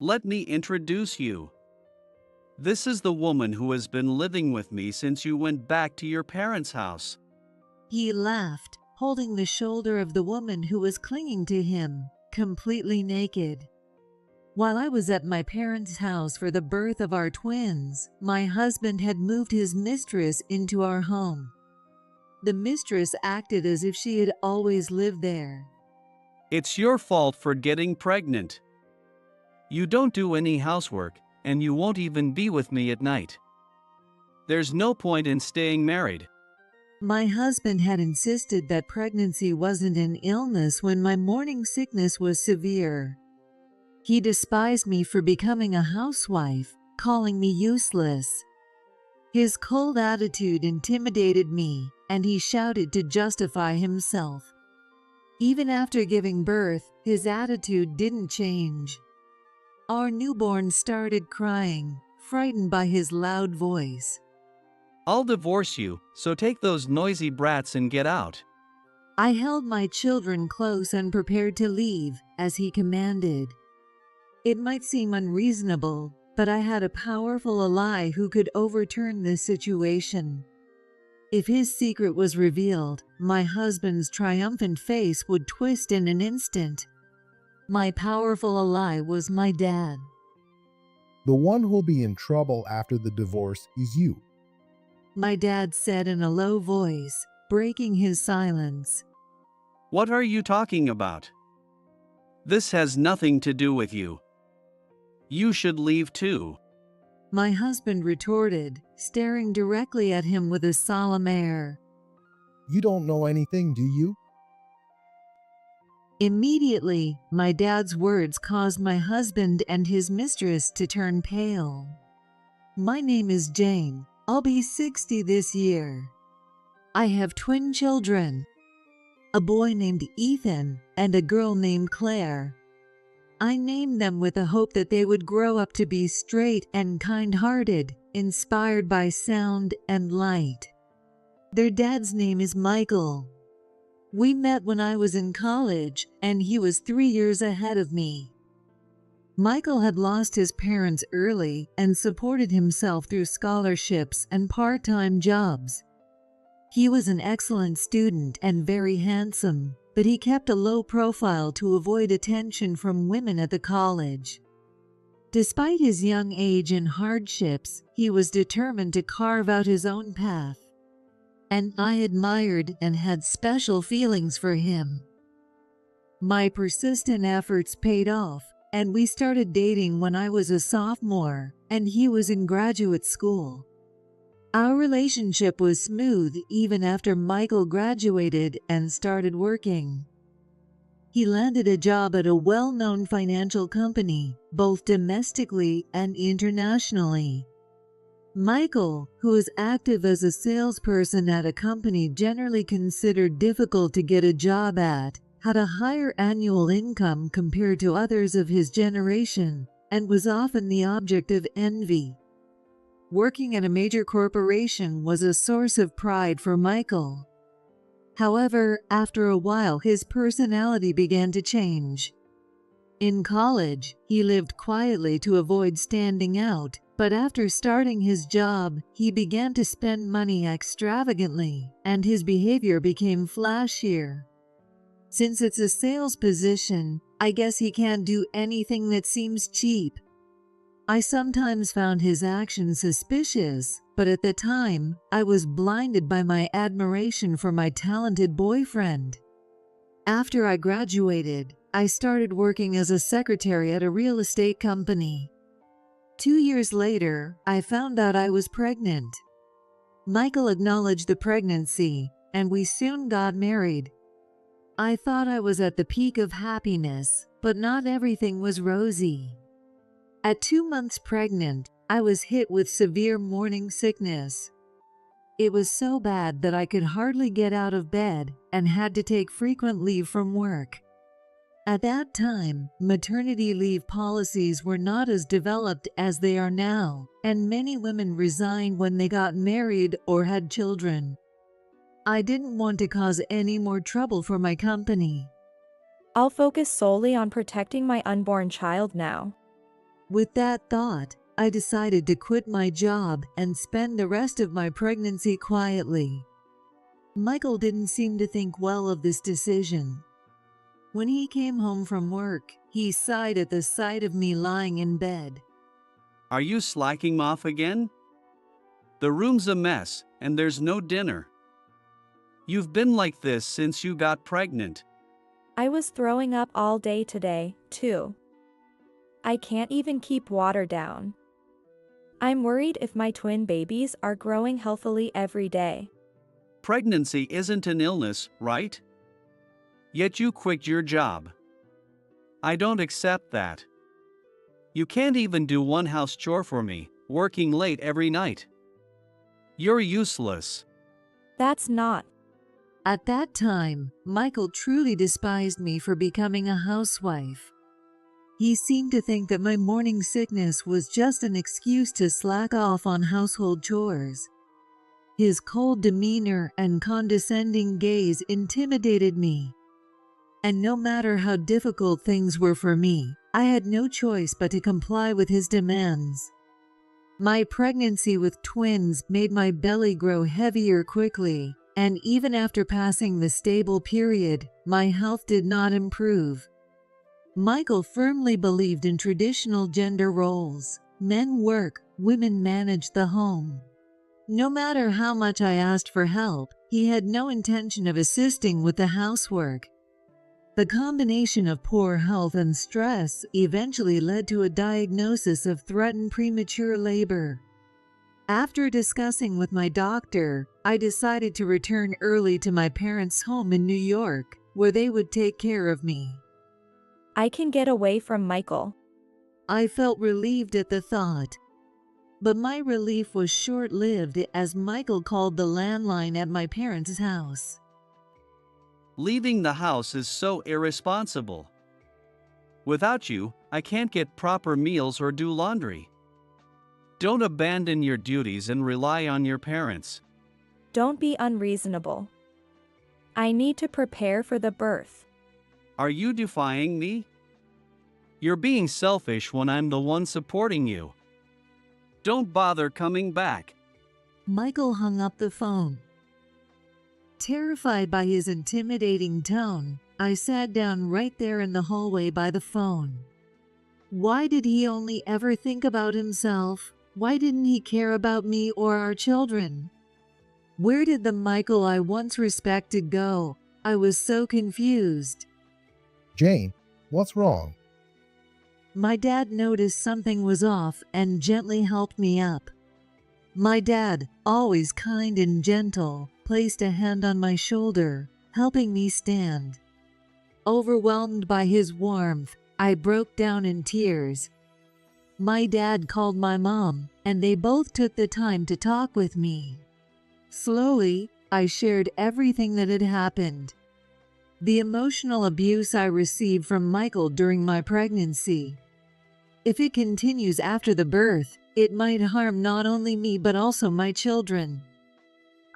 Let me introduce you. This is the woman who has been living with me since you went back to your parents' house. He laughed, holding the shoulder of the woman who was clinging to him, completely naked. While I was at my parents' house for the birth of our twins, my husband had moved his mistress into our home. The mistress acted as if she had always lived there. It's your fault for getting pregnant. You don't do any housework, and you won't even be with me at night. There's no point in staying married. My husband had insisted that pregnancy wasn't an illness when my morning sickness was severe. He despised me for becoming a housewife, calling me useless. His cold attitude intimidated me, and he shouted to justify himself. Even after giving birth, his attitude didn't change. Our newborn started crying, frightened by his loud voice. I'll divorce you, so take those noisy brats and get out. I held my children close and prepared to leave, as he commanded. It might seem unreasonable, but I had a powerful ally who could overturn this situation. If his secret was revealed, my husband's triumphant face would twist in an instant. My powerful ally was my dad. The one who'll be in trouble after the divorce is you. My dad said in a low voice, breaking his silence. What are you talking about? This has nothing to do with you. You should leave too. My husband retorted, staring directly at him with a solemn air. You don't know anything, do you? Immediately, my dad's words caused my husband and his mistress to turn pale. My name is Jane. I'll be 60 this year. I have twin children, a boy named Ethan and a girl named Claire. I named them with the hope that they would grow up to be straight and kind-hearted, inspired by sound and light. Their dad's name is Michael. We met when I was in college, and he was 3 years ahead of me. Michael had lost his parents early and supported himself through scholarships and part-time jobs. He was an excellent student and very handsome, but he kept a low profile to avoid attention from women at the college. Despite his young age and hardships, he was determined to carve out his own path. And I admired and had special feelings for him. My persistent efforts paid off, and we started dating when I was a sophomore and he was in graduate school. Our relationship was smooth even after Michael graduated and started working. He landed a job at a well-known financial company, both domestically and internationally. Michael, who is active as a salesperson at a company generally considered difficult to get a job at, had a higher annual income compared to others of his generation, and was often the object of envy. Working at a major corporation was a source of pride for Michael. However, after a while his personality began to change. In college, he lived quietly to avoid standing out, but after starting his job, he began to spend money extravagantly, and his behavior became flashier. Since it's a sales position, I guess he can't do anything that seems cheap. I sometimes found his actions suspicious, but at the time, I was blinded by my admiration for my talented boyfriend. After I graduated, I started working as a secretary at a real estate company. 2 years later, I found out I was pregnant. Michael acknowledged the pregnancy, and we soon got married. I thought I was at the peak of happiness, but not everything was rosy. At 2 months pregnant, I was hit with severe morning sickness. It was so bad that I could hardly get out of bed and had to take frequent leave from work. At that time, maternity leave policies were not as developed as they are now, and many women resigned when they got married or had children. I didn't want to cause any more trouble for my company. I'll focus solely on protecting my unborn child now. With that thought, I decided to quit my job and spend the rest of my pregnancy quietly. Michael didn't seem to think well of this decision. When he came home from work, he sighed at the sight of me lying in bed. Are you slacking off again? The room's a mess, and there's no dinner. You've been like this since you got pregnant. I was throwing up all day today, too. I can't even keep water down. I'm worried if my twin babies are growing healthily every day. Pregnancy isn't an illness, right? Yet you quit your job. I don't accept that. You can't even do one house chore for me, working late every night. You're useless. That's not. At that time, Michael truly despised me for becoming a housewife. He seemed to think that my morning sickness was just an excuse to slack off on household chores. His cold demeanor and condescending gaze intimidated me. And no matter how difficult things were for me, I had no choice but to comply with his demands. My pregnancy with twins made my belly grow heavier quickly, and even after passing the stable period, my health did not improve. Michael firmly believed in traditional gender roles. Men work, women manage the home. No matter how much I asked for help, he had no intention of assisting with the housework. The combination of poor health and stress eventually led to a diagnosis of threatened premature labor. After discussing with my doctor, I decided to return early to my parents' home in New York, where they would take care of me. I can get away from Michael. I felt relieved at the thought. But my relief was short-lived as Michael called the landline at my parents' house. Leaving the house is so irresponsible. Without you, I can't get proper meals or do laundry. Don't abandon your duties and rely on your parents. Don't be unreasonable. I need to prepare for the birth. Are you defying me? You're being selfish when I'm the one supporting you. Don't bother coming back. Michael hung up the phone. Terrified by his intimidating tone, I sat down right there in the hallway by the phone. Why did he only ever think about himself? Why didn't he care about me or our children? Where did the Michael I once respected go? I was so confused. Jane, what's wrong? My dad noticed something was off and gently helped me up. My dad, always kind and gentle, placed a hand on my shoulder, helping me stand. Overwhelmed by his warmth, I broke down in tears. My dad called my mom, and they both took the time to talk with me. Slowly, I shared everything that had happened. The emotional abuse I received from Michael during my pregnancy. If it continues after the birth, it might harm not only me but also my children.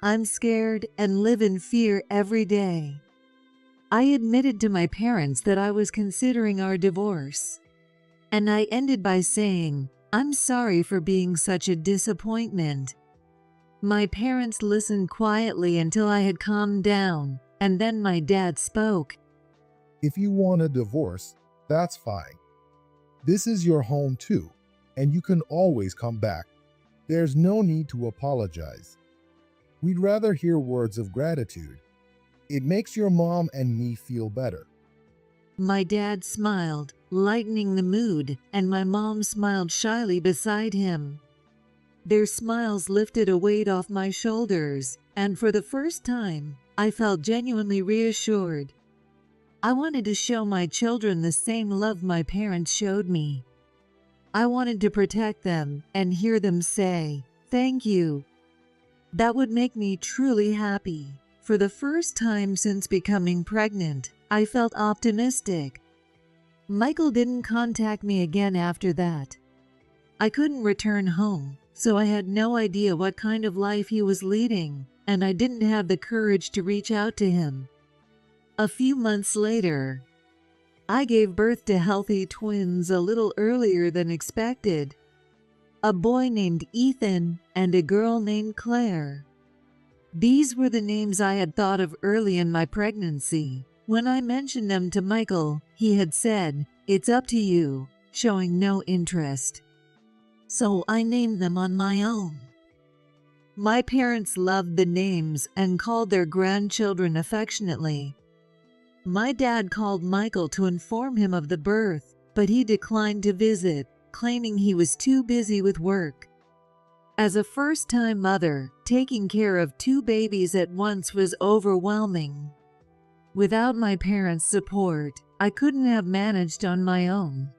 I'm scared and live in fear every day. I admitted to my parents that I was considering our divorce. And I ended by saying, I'm sorry for being such a disappointment. My parents listened quietly until I had calmed down, and then my dad spoke. If you want a divorce, that's fine. This is your home too, and you can always come back. There's no need to apologize. We'd rather hear words of gratitude. It makes your mom and me feel better. My dad smiled, lightening the mood, and my mom smiled shyly beside him. Their smiles lifted a weight off my shoulders, and for the first time, I felt genuinely reassured. I wanted to show my children the same love my parents showed me. I wanted to protect them and hear them say, "Thank you." That would make me truly happy. For the first time since becoming pregnant, I felt optimistic. Michael didn't contact me again after that. I couldn't return home, so I had no idea what kind of life he was leading, and I didn't have the courage to reach out to him. A few months later, I gave birth to healthy twins a little earlier than expected. A boy named Ethan and a girl named Claire. These were the names I had thought of early in my pregnancy. When I mentioned them to Michael, he had said, "It's up to you," showing no interest. So I named them on my own. My parents loved the names and called their grandchildren affectionately. My dad called Michael to inform him of the birth, but he declined to visit, claiming he was too busy with work. As a first-time mother, taking care of 2 babies at once was overwhelming. Without my parents' support, I couldn't have managed on my own.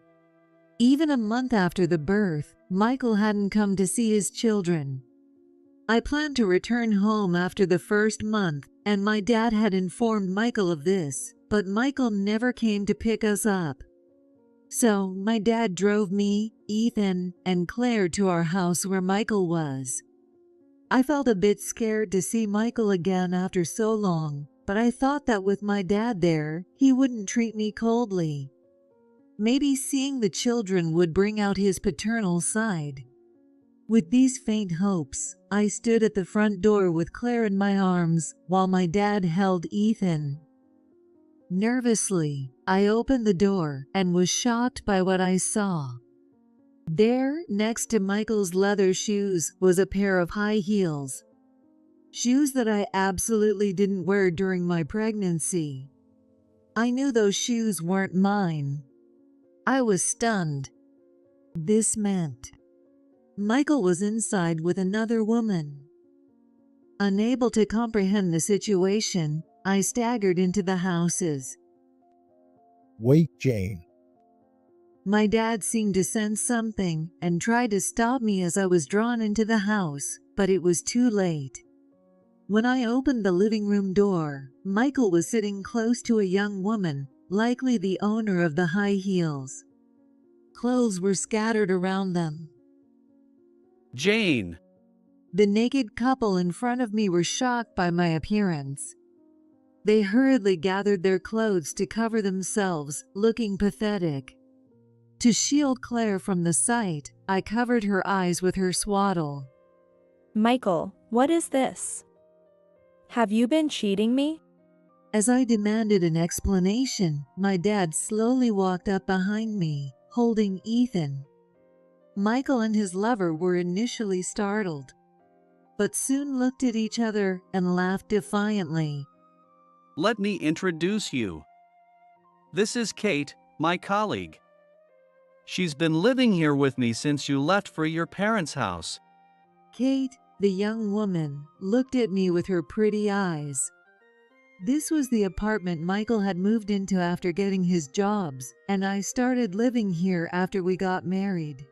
Even a month after the birth, Michael hadn't come to see his children. I planned to return home after the first month, and my dad had informed Michael of this, but Michael never came to pick us up. So my dad drove me, Ethan, and Claire to our house where Michael was. I felt a bit scared to see Michael again after so long, but I thought that with my dad there, he wouldn't treat me coldly. Maybe seeing the children would bring out his paternal side. With these faint hopes, I stood at the front door with Claire in my arms while my dad held Ethan. Nervously, I opened the door and was shocked by what I saw. There, next to Michael's leather shoes, was a pair of high heels. Shoes that I absolutely didn't wear during my pregnancy. I knew those shoes weren't mine. I was stunned. This meant Michael was inside with another woman. Unable to comprehend the situation, I staggered into the houses. Wait, Jane. My dad seemed to sense something and tried to stop me as I was drawn into the house, but it was too late. When I opened the living room door, Michael was sitting close to a young woman, likely the owner of the high heels. Clothes were scattered around them. Jane. The naked couple in front of me were shocked by my appearance. They hurriedly gathered their clothes to cover themselves, looking pathetic. To shield Claire from the sight, I covered her eyes with her swaddle. Michael, what is this? Have you been cheating me? As I demanded an explanation, my dad slowly walked up behind me, holding Ethan. Michael and his lover were initially startled, but soon looked at each other and laughed defiantly. Let me introduce you. This is Kate, my colleague. She's been living here with me since you left for your parents' house. Kate, the young woman, looked at me with her pretty eyes. This was the apartment Michael had moved into after getting his jobs, and I started living here after we got married.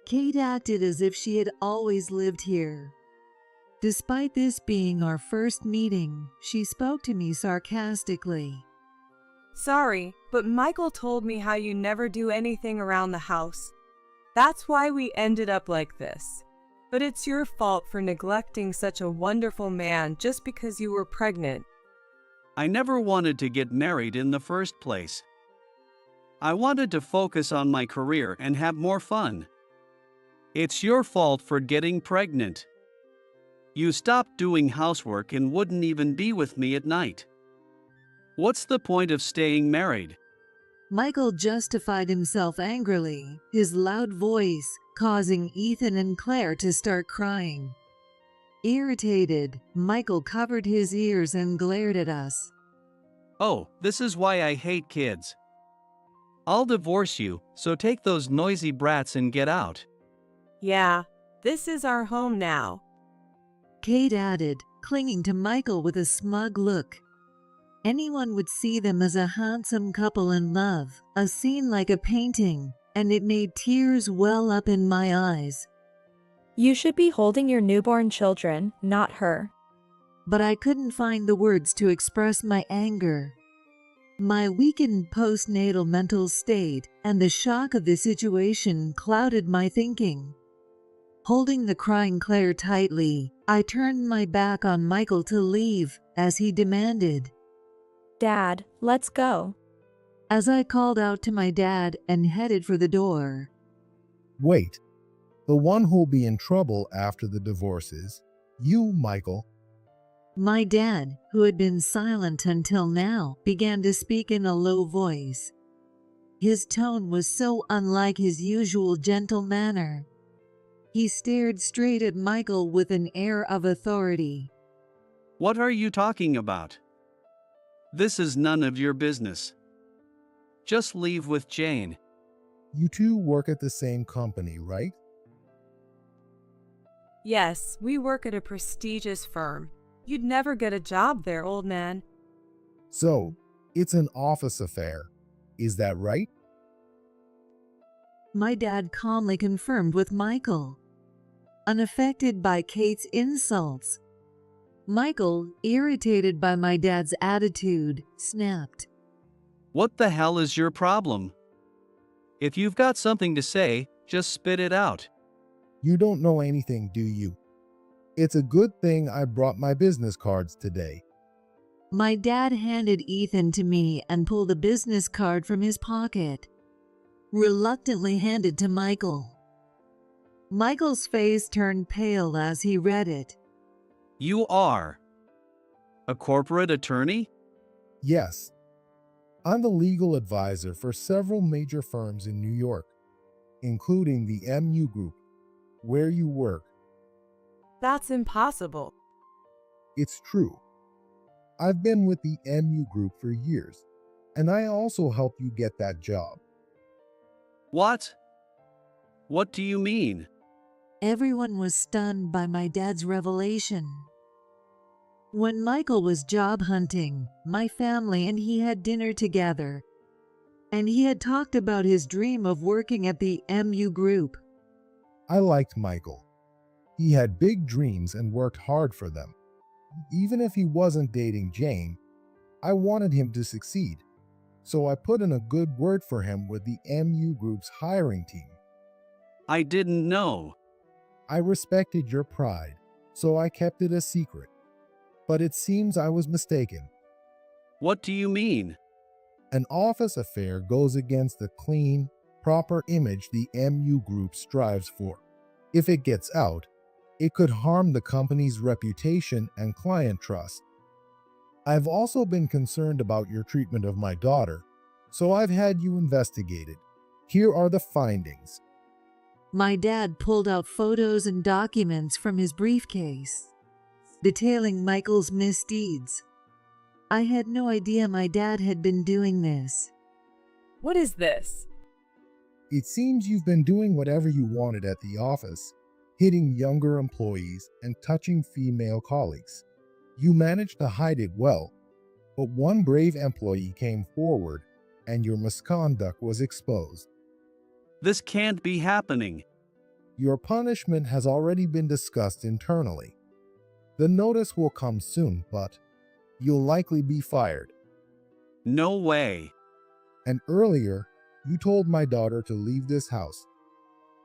Kate acted as if she had always lived here. Despite this being our first meeting, she spoke to me sarcastically. Sorry, but Michael told me how you never do anything around the house. That's why we ended up like this. But it's your fault for neglecting such a wonderful man just because you were pregnant. I never wanted to get married in the first place. I wanted to focus on my career and have more fun. It's your fault for getting pregnant. You stopped doing housework and wouldn't even be with me at night. What's the point of staying married? Michael justified himself angrily, his loud voice causing Ethan and Claire to start crying. Irritated, Michael covered his ears and glared at us. Oh, this is why I hate kids. I'll divorce you, so take those noisy brats and get out. Yeah, this is our home now. Kate added, clinging to Michael with a smug look. Anyone would see them as a handsome couple in love, a scene like a painting, and it made tears well up in my eyes. You should be holding your newborn children, not her. But I couldn't find the words to express my anger. My weakened postnatal mental state and the shock of the situation clouded my thinking. Holding the crying Claire tightly, I turned my back on Michael to leave, as he demanded. Dad, let's go. as I called out to my dad and headed for the door. Wait, the one who'll be in trouble after the divorce is you, Michael. My dad, who had been silent until now, began to speak in a low voice. His tone was so unlike his usual gentle manner. He stared straight at Michael with an air of authority. What are you talking about? This is none of your business. Just leave with Jane. You two work at the same company, right? Yes, we work at a prestigious firm. You'd never get a job there, old man. So, it's an office affair. Is that right? My dad calmly confirmed with Michael, unaffected by Kate's insults. Michael, irritated by my dad's attitude, snapped. What the hell is your problem? If you've got something to say, just spit it out. You don't know anything, do you? It's a good thing I brought my business cards today. My dad handed Ethan to me and pulled a business card from his pocket, reluctantly handed to Michael. Michael's face turned pale as he read it. You are a corporate attorney? Yes. I'm the legal advisor for several major firms in New York, including the MU Group, where you work. That's impossible. It's true. I've been with the MU Group for years, and I also helped you get that job. What? What do you mean? Everyone was stunned by my dad's revelation. When Michael was job hunting, my family and he had dinner together, and he had talked about his dream of working at the MU Group. I liked Michael. He had big dreams and worked hard for them. Even if he wasn't dating Jane, I wanted him to succeed. So I put in a good word for him with the MU Group's hiring team. I didn't know. I respected your pride, so I kept it a secret. But it seems I was mistaken. What do you mean? An office affair goes against the clean, proper image the MU Group strives for. If it gets out, it could harm the company's reputation and client trust. I've also been concerned about your treatment of my daughter, so I've had you investigated. Here are the findings. My dad pulled out photos and documents from his briefcase, detailing Michael's misdeeds. I had no idea my dad had been doing this. What is this? It seems you've been doing whatever you wanted at the office, hitting younger employees and touching female colleagues. You managed to hide it well, but one brave employee came forward and your misconduct was exposed. This can't be happening. Your punishment has already been discussed internally. The notice will come soon, but you'll likely be fired. No way. And earlier, you told my daughter to leave this house.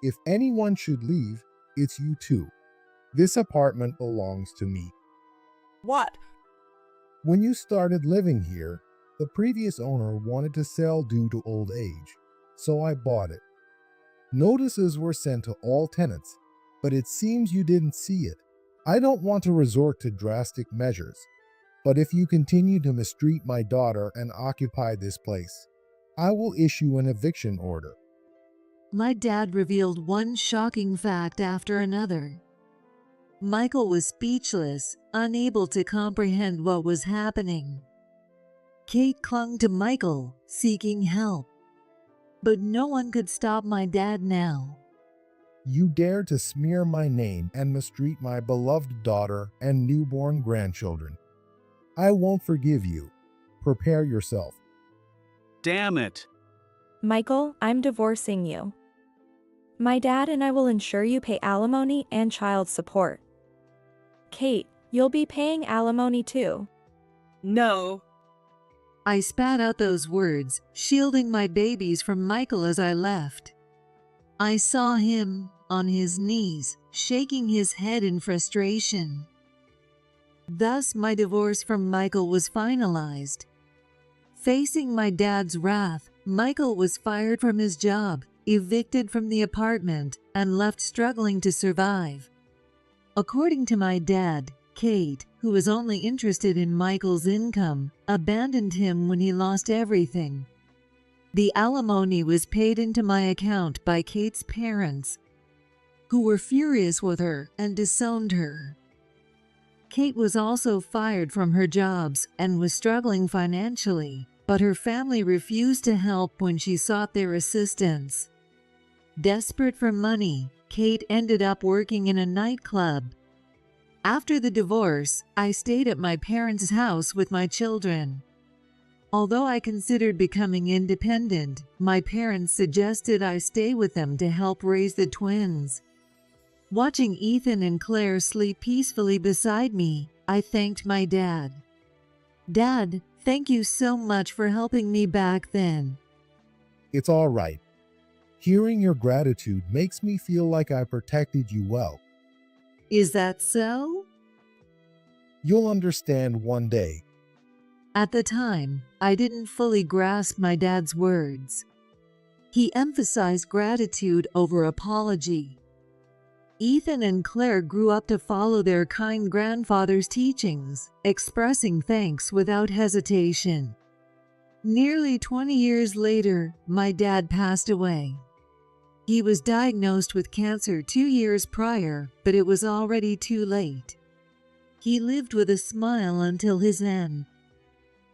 If anyone should leave, it's you too. This apartment belongs to me. What? When you started living here, the previous owner wanted to sell due to old age, so I bought it. Notices were sent to all tenants, but it seems you didn't see it. I don't want to resort to drastic measures, but if you continue to mistreat my daughter and occupy this place, I will issue an eviction order. My dad revealed one shocking fact after another. Michael was speechless, unable to comprehend what was happening. Kate clung to Michael, seeking help. But no one could stop my dad now. You dare to smear my name and mistreat my beloved daughter and newborn grandchildren. I won't forgive you. Prepare yourself. Damn it. Michael, I'm divorcing you. My dad and I will ensure you pay alimony and child support. Kate, you'll be paying alimony too. No. I spat out those words, shielding my babies from Michael as I left. I saw him, on his knees, shaking his head in frustration. Thus my divorce from Michael was finalized. Facing my dad's wrath, Michael was fired from his job, evicted from the apartment, and left struggling to survive. According to my dad, Kate, who was only interested in Michael's income, abandoned him when he lost everything. The alimony was paid into my account by Kate's parents, who were furious with her and disowned her. Kate was also fired from her jobs and was struggling financially, but her family refused to help when she sought their assistance. Desperate for money, Kate ended up working in a nightclub. After the divorce, I stayed at my parents' house with my children. Although I considered becoming independent, my parents suggested I stay with them to help raise the twins. Watching Ethan and Claire sleep peacefully beside me, I thanked my dad. Dad, thank you so much for helping me back then. It's all right. Hearing your gratitude makes me feel like I protected you well. Is that so? You'll understand one day. At the time, I didn't fully grasp my dad's words. He emphasized gratitude over apology. Ethan and Claire grew up to follow their kind grandfather's teachings, expressing thanks without hesitation. Nearly 20 years later, my dad passed away. He was diagnosed with cancer 2 years prior, but it was already too late. He lived with a smile until his end.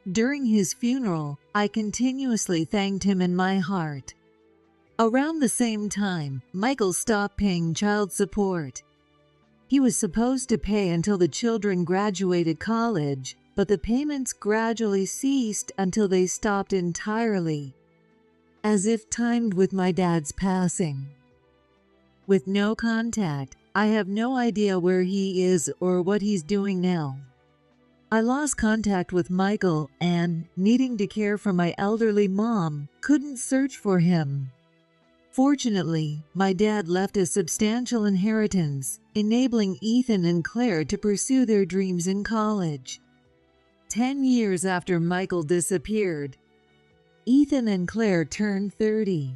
During his funeral, I continuously thanked him in my heart. Around the same time, Michael stopped paying child support. He was supposed to pay until the children graduated college, but the payments gradually ceased until they stopped entirely, as if timed with my dad's passing. With no contact, I have no idea where he is or what he's doing now. I lost contact with Michael and, needing to care for my elderly mom, couldn't search for him. Fortunately, my dad left a substantial inheritance, enabling Ethan and Claire to pursue their dreams in college. 10 years after Michael disappeared, Ethan and Claire turned 30.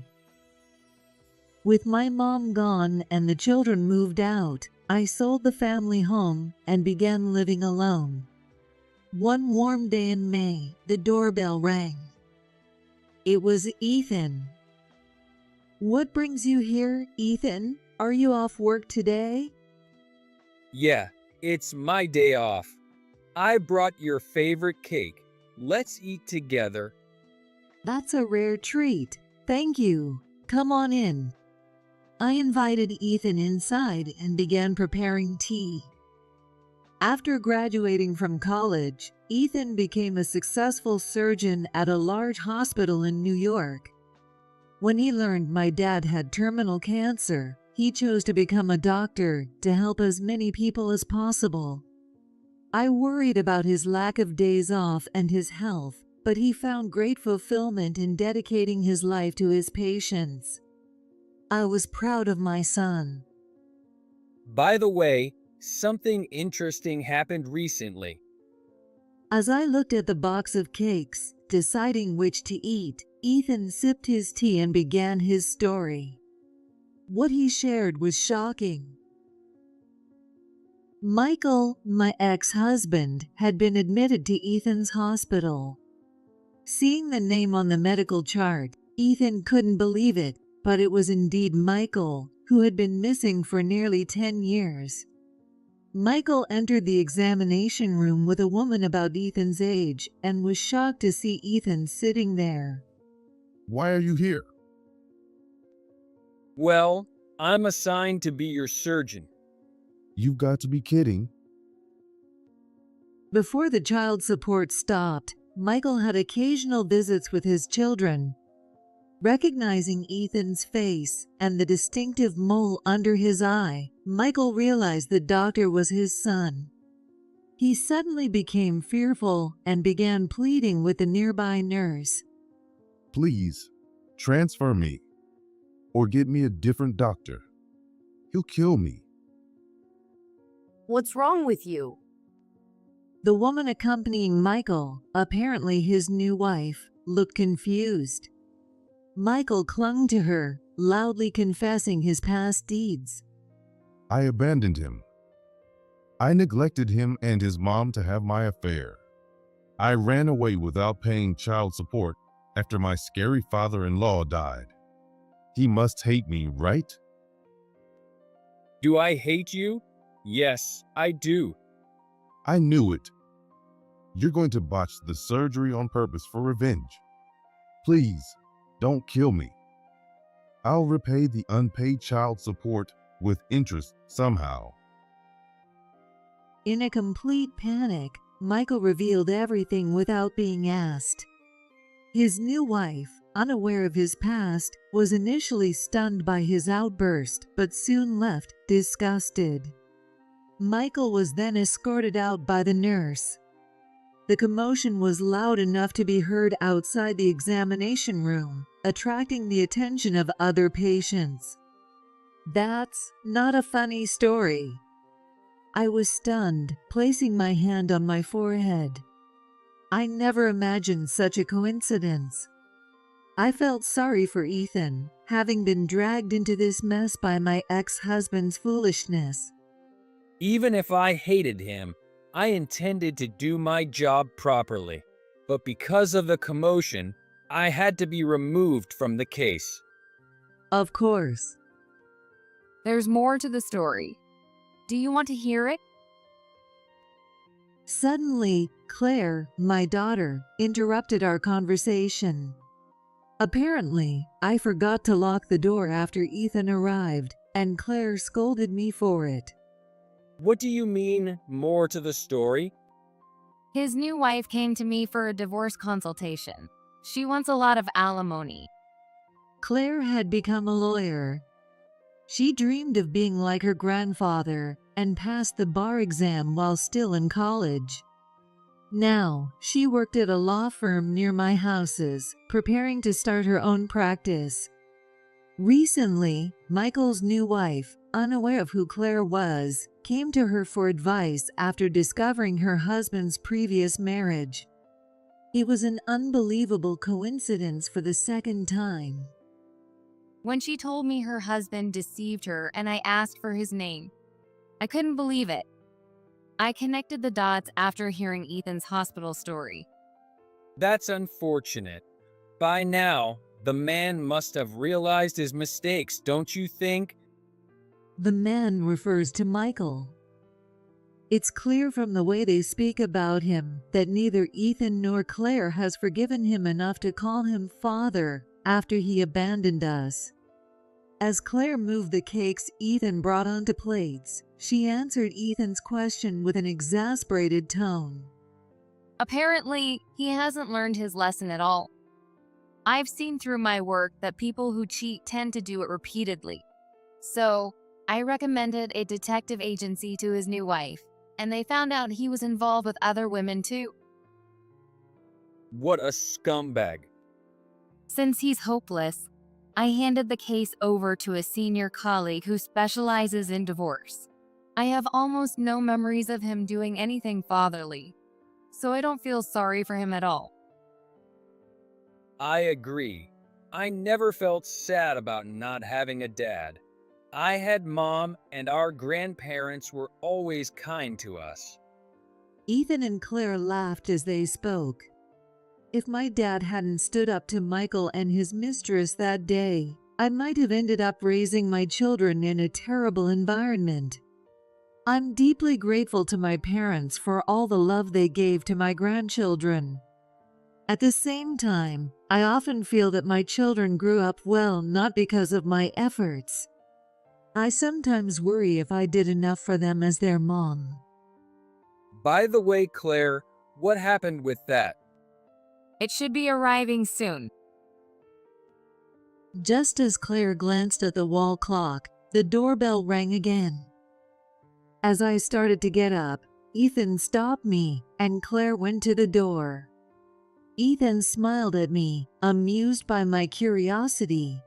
With my mom gone and the children moved out, I sold the family home and began living alone. One warm day in May, the doorbell rang. It was Ethan. "What brings you here, Ethan? Are you off work today?" Yeah, it's my day off. I brought your favorite cake. Let's eat together. "That's a rare treat. Thank you. Come on in." I invited Ethan inside and began preparing tea. After graduating from college, Ethan became a successful surgeon at a large hospital in New York. When he learned my dad had terminal cancer, he chose to become a doctor to help as many people as possible. I worried about his lack of days off and his health, but he found great fulfillment in dedicating his life to his patients. I was proud of my son. By the way, something interesting happened recently. As I looked at the box of cakes, deciding which to eat, Ethan sipped his tea and began his story. What he shared was shocking. Michael, my ex-husband, had been admitted to Ethan's hospital. Seeing the name on the medical chart, Ethan couldn't believe it, but it was indeed Michael, who had been missing for nearly 10 years. Michael entered the examination room with a woman about Ethan's age and was shocked to see Ethan sitting there. Why are you here? Well, I'm assigned to be your surgeon. You've got to be kidding. Before the child support stopped, Michael had occasional visits with his children. Recognizing Ethan's face and the distinctive mole under his eye, Michael realized the doctor was his son. He suddenly became fearful and began pleading with the nearby nurse. Please, transfer me. Or get me a different doctor. He'll kill me. What's wrong with you? The woman accompanying Michael, apparently his new wife, looked confused. Michael clung to her, loudly confessing his past deeds. I abandoned him. I neglected him and his mom to have my affair. I ran away without paying child support after my scary father-in-law died. He must hate me, right? Do I hate you? Yes, I do. I knew it. You're going to botch the surgery on purpose for revenge. Please, don't kill me. I'll repay the unpaid child support with interest somehow. In a complete panic, Michael revealed everything without being asked. His new wife, unaware of his past, was initially stunned by his outburst, but soon left, disgusted. Michael was then escorted out by the nurse. The commotion was loud enough to be heard outside the examination room, attracting the attention of other patients. That's not a funny story. I was stunned, placing my hand on my forehead. I never imagined such a coincidence. I felt sorry for Ethan, having been dragged into this mess by my ex-husband's foolishness. Even if I hated him, I intended to do my job properly. But because of the commotion, I had to be removed from the case. Of course. There's more to the story. Do you want to hear it? Suddenly, Claire, my daughter, interrupted our conversation. Apparently, I forgot to lock the door after Ethan arrived, and Claire scolded me for it. What do you mean, more to the story? His new wife came to me for a divorce consultation. She wants a lot of alimony. Claire had become a lawyer. She dreamed of being like her grandfather and passed the bar exam while still in college. Now, she worked at a law firm near my houses, preparing to start her own practice. Recently, Michael's new wife, unaware of who Claire was, came to her for advice after discovering her husband's previous marriage. It was an unbelievable coincidence for the second time. When she told me her husband deceived her and I asked for his name, I couldn't believe it. I connected the dots after hearing Ethan's hospital story. That's unfortunate. By now, the man must have realized his mistakes, don't you think? The man refers to Michael. It's clear from the way they speak about him that neither Ethan nor Claire has forgiven him enough to call him father after he abandoned us. As Claire moved the cakes Ethan brought onto plates, she answered Ethan's question with an exasperated tone. Apparently, he hasn't learned his lesson at all. I've seen through my work that people who cheat tend to do it repeatedly. So, I recommended a detective agency to his new wife, and they found out he was involved with other women too. What a scumbag. Since he's hopeless, I handed the case over to a senior colleague who specializes in divorce. I have almost no memories of him doing anything fatherly, so I don't feel sorry for him at all. I agree. I never felt sad about not having a dad. I had mom, and our grandparents were always kind to us. Ethan and Claire laughed as they spoke. If my dad hadn't stood up to Michael and his mistress that day, I might have ended up raising my children in a terrible environment. I'm deeply grateful to my parents for all the love they gave to my grandchildren. At the same time, I often feel that my children grew up well not because of my efforts. I sometimes worry if I did enough for them as their mom. By the way, Claire, what happened with that? It should be arriving soon. Just as Claire glanced at the wall clock, the doorbell rang again. As I started to get up, Ethan stopped me, and Claire went to the door. Ethan smiled at me, amused by my curiosity.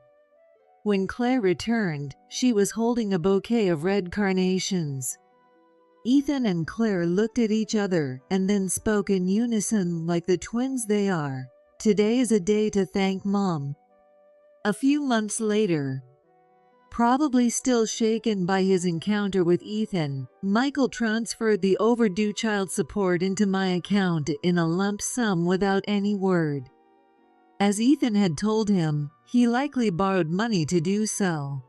When Claire returned, she was holding a bouquet of red carnations. Ethan and Claire looked at each other and then spoke in unison like the twins they are. Today is a day to thank Mom. A few months later, probably still shaken by his encounter with Ethan, Michael transferred the overdue child support into my account in a lump sum without any word. As Ethan had told him, he likely borrowed money to do so.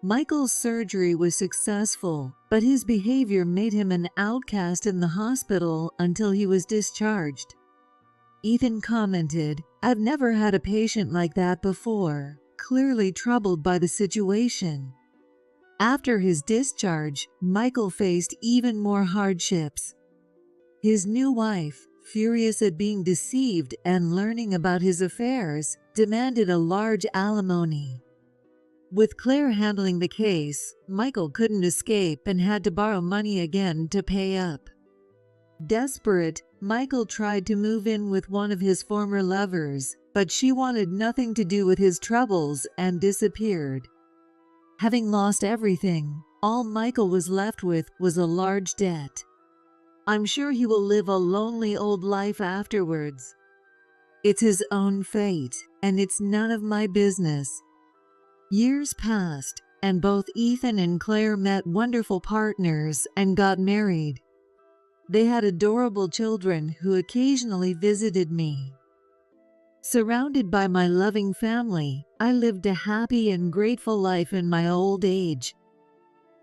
Michael's surgery was successful, but his behavior made him an outcast in the hospital until he was discharged. Ethan commented, "I've never had a patient like that before," clearly troubled by the situation. After his discharge, Michael faced even more hardships. His new wife, furious at being deceived and learning about his affairs, demanded a large alimony. With Claire handling the case, Michael couldn't escape and had to borrow money again to pay up. Desperate, Michael tried to move in with one of his former lovers, but she wanted nothing to do with his troubles and disappeared. Having lost everything, all Michael was left with was a large debt. I'm sure he will live a lonely old life afterwards. It's his own fate, and it's none of my business. Years passed, and both Ethan and Claire met wonderful partners and got married. They had adorable children who occasionally visited me. Surrounded by my loving family, I lived a happy and grateful life in my old age.